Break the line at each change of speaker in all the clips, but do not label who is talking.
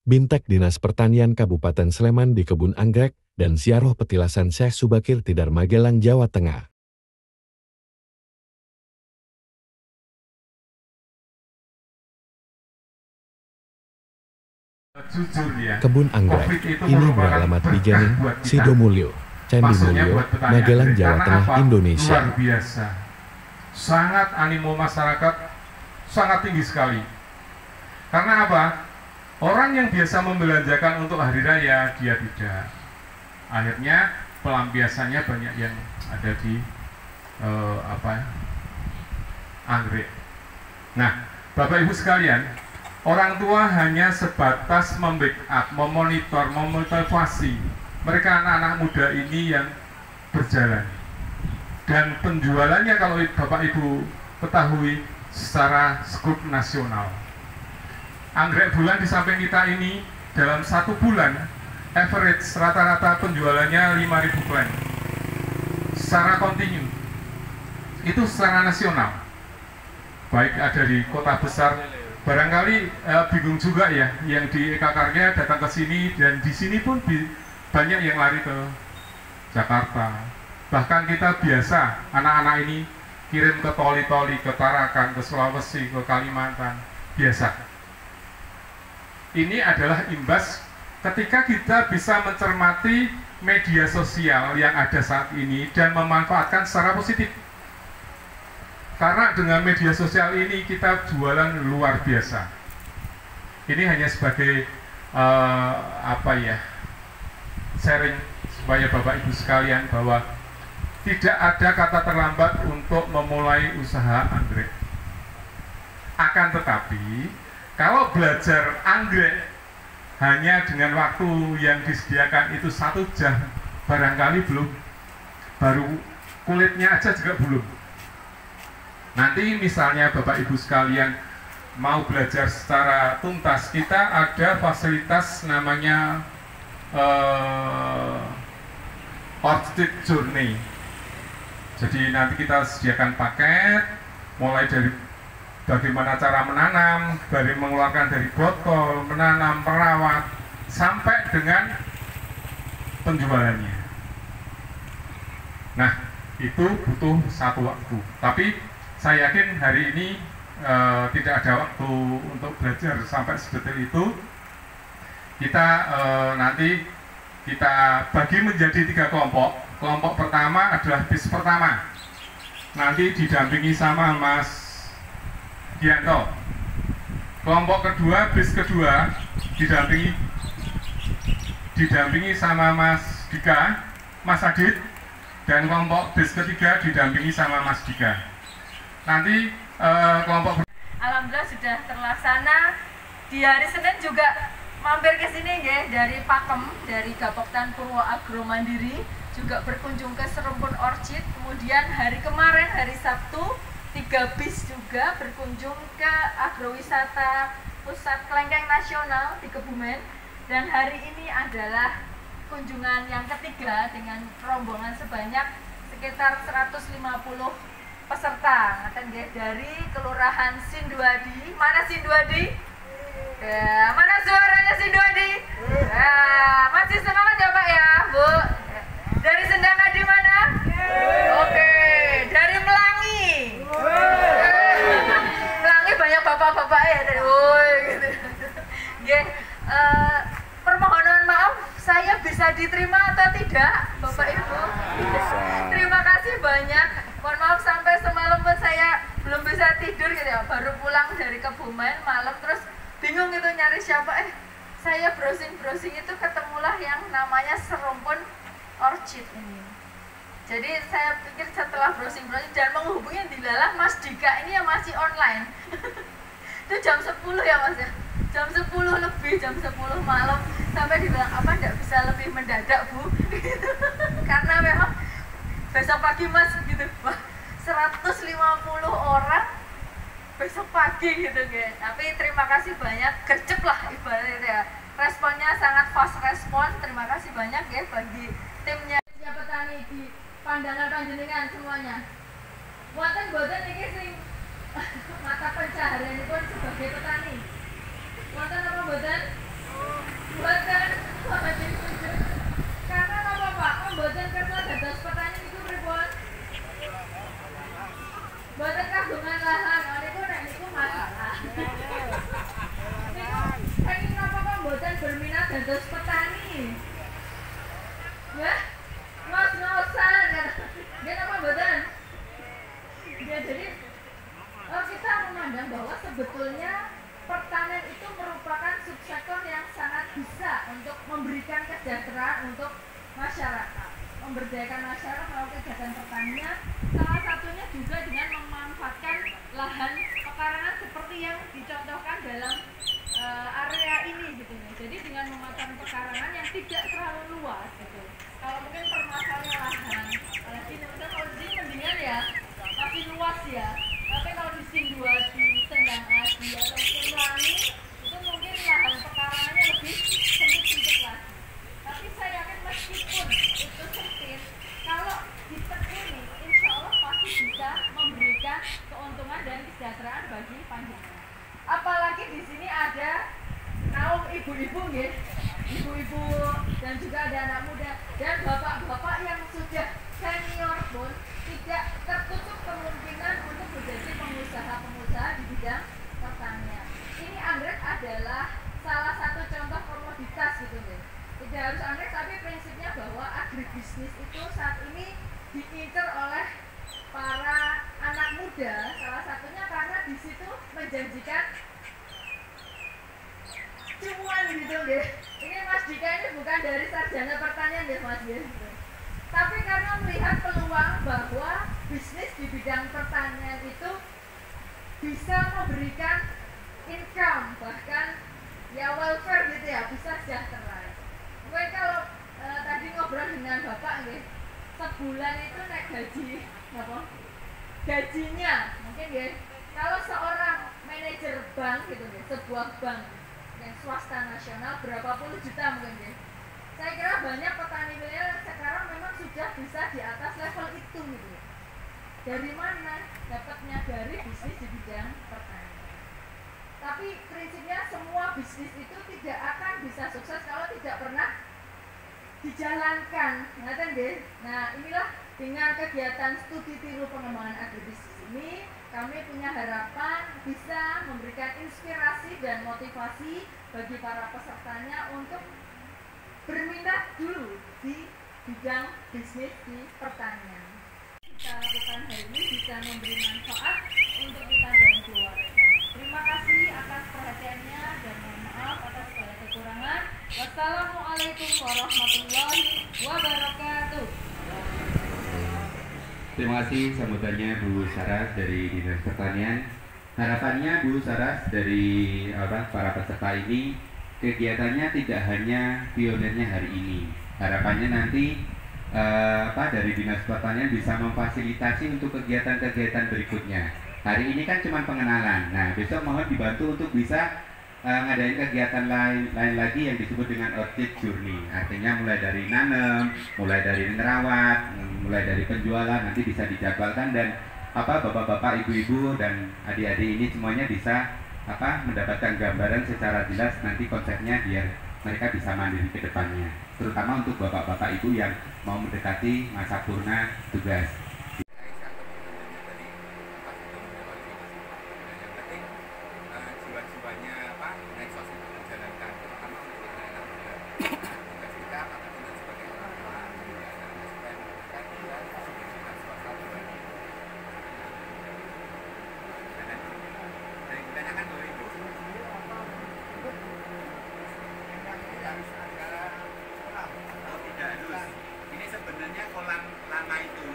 Bintek Dinas Pertanian Kabupaten Sleman di Kebun Anggrek, dan Ziarah Petilasan Syekh Subakir Tidar Magelang, Jawa Tengah. Kebun Anggrek ini beralamat di Gening, Sidomulyo, Candi Mulyo, Magelang, Jawa Tengah, Indonesia.
Luar biasa. Sangat animo masyarakat sangat tinggi sekali. Karena apa? Orang yang biasa membelanjakan untuk hari raya, dia tidak. Akhirnya pelampiasannya banyak yang ada di anggrek. Nah, Bapak Ibu sekalian, orang tua hanya sebatas membackup, memonitor, memotivasi mereka anak-anak muda ini yang berjalan. Dan penjualannya kalau Bapak Ibu ketahui secara skup nasional. Anggrek bulan di samping kita ini dalam 1 bulan average rata-rata penjualannya 5.000 plant secara kontinu. Itu secara nasional. Baik ada di kota besar, barangkali bingung juga ya, yang di Eka Karya datang ke sini, dan di sini pun banyak yang lari ke Jakarta. Bahkan kita biasa anak-anak ini kirim ke Toli-Toli, ke Tarakan, ke Sulawesi, ke Kalimantan, biasa. Ini adalah imbas ketika kita bisa mencermati media sosial yang ada saat ini dan memanfaatkan secara positif. Karena dengan media sosial ini kita jualan luar biasa. Ini hanya sebagai sharing supaya Bapak Ibu sekalian bahwa tidak ada kata terlambat untuk memulai usaha anggrek. Akan tetapi kalau belajar anggrek hanya dengan waktu yang disediakan itu 1 jam, barangkali belum, baru kulitnya aja juga belum. Nanti misalnya Bapak Ibu sekalian mau belajar secara tuntas, kita ada fasilitas namanya Orchid Journey. Jadi nanti kita sediakan paket, mulai dari bagaimana cara menanam, dari mengeluarkan dari botol, menanam, merawat, sampai dengan penjualannya. Nah, itu butuh 1 waktu. Tapi saya yakin hari ini tidak ada waktu untuk belajar sampai sedetail itu. Kita nanti kita bagi menjadi 3 kelompok. Kelompok pertama adalah bis pertama. Nanti didampingi sama Mas Dianto. Kelompok kedua, bis kedua didampingi sama Mas Dika, Mas Adit, dan kelompok bis ketiga didampingi sama Mas Dika. Nanti kelompok
alhamdulillah sudah terlaksana. Di hari Senin juga mampir ke sini ya, dari Pakem, dari Gapoktan Purwo Agro Mandiri, juga berkunjung ke Serumpun Orchid. Kemudian hari kemarin, hari Sabtu, 3 bis juga berkunjung ke agrowisata Pusat Kelengkeng Nasional di Kebumen. Dan hari ini adalah kunjungan yang ketiga dengan rombongan sebanyak sekitar 150 peserta dari Kelurahan Sinduadi. Mana Sinduadi? Ya, mana suaranya Sinduadi? Ya, masih semangat ya Pak ya, Bu? Dari Sendangadi mana? Oke, dari Melangi. Melangi banyak bapak-bapak ya dari gitu. Permohonan maaf, saya bisa diterima atau tidak, Bapak Ibu? Terima kasih banyak. Mohon maaf sampai semalam pun saya belum bisa tidur gitu ya. Baru pulang dari Kebumen malam, terus bingung gitu nyari siapa. Saya browsing itu ketemulah yang namanya Serumpun Orchid ini. Jadi saya pikir setelah browsing dan menghubungi dilalah Mas Dika ini yang masih online. Itu jam 10 ya Mas ya. Jam 10 lebih, jam 10 malam, sampai dibilang apa enggak bisa lebih mendadak Bu. Karena memang besok pagi Mas gitu. Wah, 150 orang besok pagi gitu guys. Tapi terima kasih banyak, gercep lah ibaratnya ya. Responnya sangat fast respon. Terima kasih banyak ya bagi timnya. Siapa petani di pandangan panjenengan semuanya. Boten iki sing mata pencaharian pun sebagai petani. Wonten apa boten? Mboten kagungan lahan, niku nek niku masalah. Niku saking napa kok mboten berminat dados petani? Ya? Ngos-ngosan kan. Nggih napa mboten? Ya jadi kita memandang bahwa sebetulnya pertanian itu merupakan subsektor yang sangat bisa untuk memberikan kesejahteraan untuk masyarakat, memberdayakan masyarakat melalui kegiatan pertanian. Salah satunya juga dengan memanfaatkan lahan pekarangan seperti yang dicontohkan dalam area ini gitu ya. Jadi dengan memanfaatkan pekarangan yang tidak terlalu luas gitu. Kalau mungkin permasalahan lahan, kalau di sini mendingan ya makin luas ya. Tapi kalau di sini dua di Sendang Adi atau Melangi itu mungkin lahan pekarangannya lebih sempit-sempit lagi. Tapi saya yakin meskipun itu sempit, kalau ditekuni, insya Allah pasti bisa memberikan keuntungan dan kesejahteraan bagi panjenengan. Apalagi di sini ada kaum ibu-ibu, ibu-ibu dan juga ada anak muda dan bapak-bapak yang sudah senior pun tidak tertutup kemungkinan untuk menjadi pengusaha-pengusaha di bidang pertanian. Ini anggrek adalah salah satu contoh komoditas gitu deh. Tidak harus anggrek, tapi prinsipnya bahwa agribisnis itu saat ini diincar oleh para anak muda, salah satunya karena di situ menjanjikan cuan gitu deh. Ini Mas Dika ini bukan dari sarjana pertanian deh Mas ya. Tapi karena melihat peluang bahwa bisnis di bidang pertanian itu bisa memberikan income, bahkan ya welfare gitu ya, bisa sejahtera. Gue kalau tadi ngobrol dengan Bapak nih, sebulan itu naik gaji, apa? Gajinya mungkin ya, kalau seorang manajer bank gitu ya, sebuah bank yang swasta nasional berapa puluh juta mungkin ya. Saya kira banyak petani milenial sekarang memang sudah bisa di atas level itu gitu. Dari mana? Dapatnya dari bisnis di bidang pertanian. Tapi prinsipnya semua bisnis itu tidak akan bisa sukses kalau tidak pernah dijalankan. Nah, inilah dengan kegiatan studi tiru pengembangan agribisnis ini, kami punya harapan bisa memberikan inspirasi dan motivasi bagi para pesertanya untuk berminat dulu di bidang bisnis di pertanian. Kita lakukan hari ini bisa memberi manfaat untuk kita dan keluarga. Terima kasih atas perhatiannya dan mohon maaf atas segala kekurangan. Wassalamualaikum warahmatullahi wabarakatuh.
Terima kasih sambutannya Bu Saras dari Dinas Pertanian. Harapannya Bu Saras dari para peserta ini, kegiatannya tidak hanya pionirnya hari ini. Harapannya nanti dari Dinas Pertanian bisa memfasilitasi untuk kegiatan-kegiatan berikutnya. Hari ini kan cuma pengenalan. Nah, besok mohon dibantu untuk bisa ngadain kegiatan lain lagi yang disebut dengan orchid journey. Artinya mulai dari nanam, mulai dari merawat, mulai dari penjualan, nanti bisa dijadwalkan dan bapak-bapak, ibu-ibu dan adik-adik ini semuanya bisa mendapatkan gambaran secara jelas nanti konsepnya biar mereka bisa mandiri ke depannya, terutama untuk bapak-bapak ibu yang mau mendekati masa purna tugas. Ini sebenarnya kolam lama itu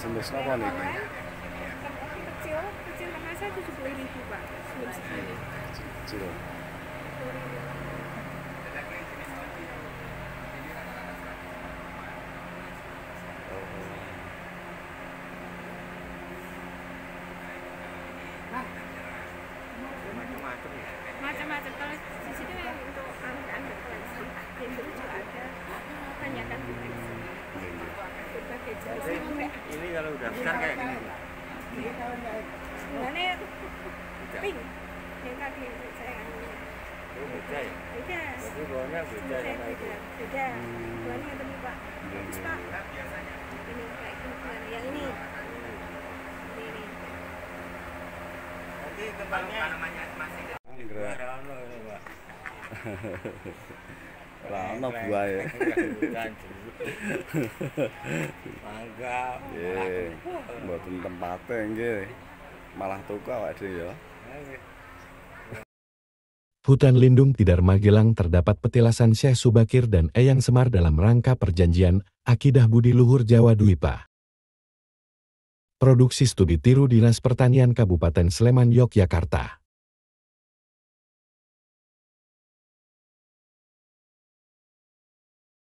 Jenis apa nih?
Kecil kemasan 70.000 Pak. Belum segini.
Kecil.
Macam-macam, kalau di sini untuk anak-anak koleksi itu juga ada tanyakan koleksi berbagai jenis.
Ini kalau udah besar kayak gini.
Sebenarnya pink yang tadi saya
Oh, beda ya?
beda.
Tapi bawahnya beda sama itu.
Beda. Buahnya yang tadi Pak. Bagus Pak. Ini kayak gini, yang ini. Ini.
Nanti tempatnya masih anggrek. Rano buah ya. Mangga. Nggih. Mboten tempate nggih. Malah tuku awake dhewe ya.
Hutan Lindung Tidar Magelang terdapat petilasan Syekh Subakir dan Eyang Semar dalam rangka perjanjian Akidah Budi Luhur Jawa Dwipa. Produksi studi tiru Dinas Pertanian Kabupaten Sleman, Yogyakarta.